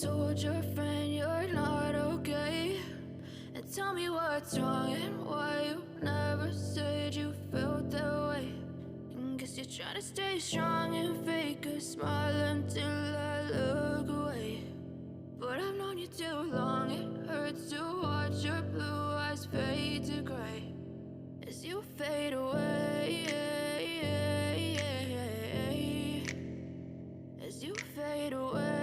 told your friend you're not okay, and tell me what's wrong and why you never said you felt that way. And guess you're trying to stay strong and fake a smile until I look away. But I've known you too long, it hurts to watch your blue eyes fade to gray as you fade away, as you fade away.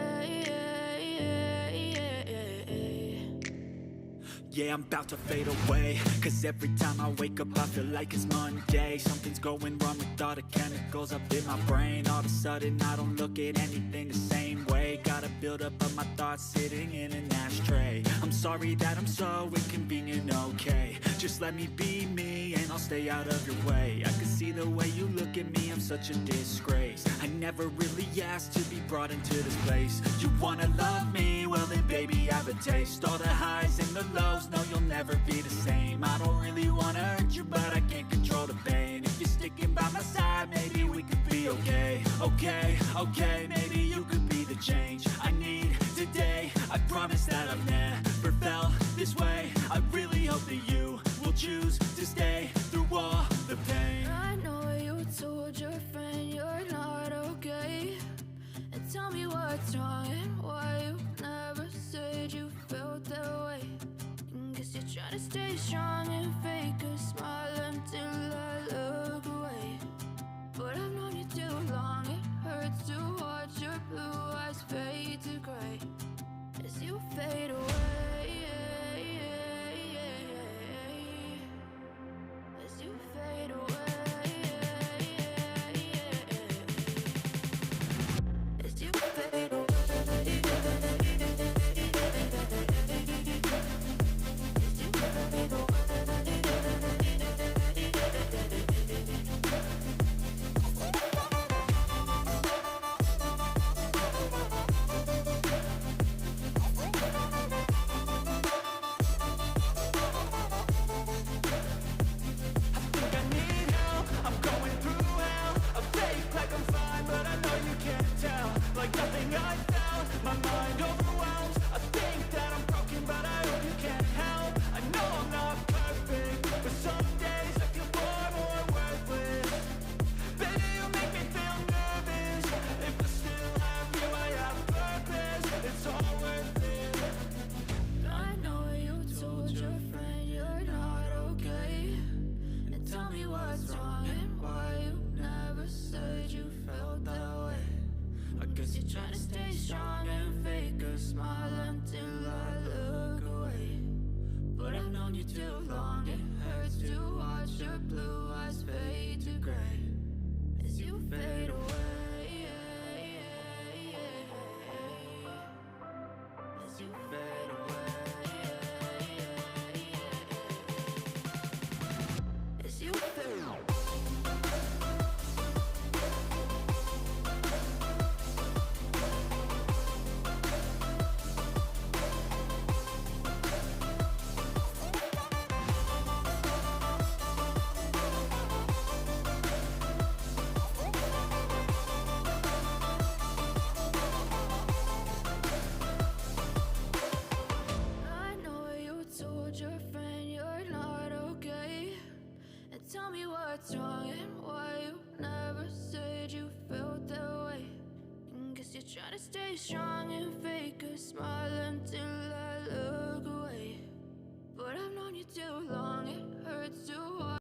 Yeah, I'm about to fade away, cause every time I wake up I feel like it's Monday. Something's going wrong with all the chemicals up in my brain. All of a sudden I don't look at anything the same way. Got a buildup of my thoughts sitting in an ashtray. I'm sorry that I'm so inconvenient, okay. Just let me be me and I'll stay out of your way. I can see the way you look at me, I'm such a disgrace. I never really asked to be brought into this place. You wanna love me? Well then baby I have a taste. All the highs and the lows, no you'll never be the same. I don't really wanna hurt you but I can't control the pain. If you're sticking by my side maybe we could be okay. Okay, maybe you could be the change I need today. I promise that I've never felt this way. I really hope that you will choose to stay through all the pain. I know you told your friend you're not okay, and tell me what's wrong and why you never said you felt that way. And guess you're trying to stay strong and fake a smile until I look away. But I've known you too long, it hurts to watch your blue eyes fade to gray as you fade away, as you fade away, as you fade away. You're trying to stay strong and fake a smile until I look away. But I've known you too long, it hurts to watch your blue eyes fade to gray as you fade away, as you fade away, as you fade away. Tell me what's wrong and why you never said you felt that way. And guess you're trying to stay strong and fake a smile until I look away. But I've known you too long, it hurts to watch.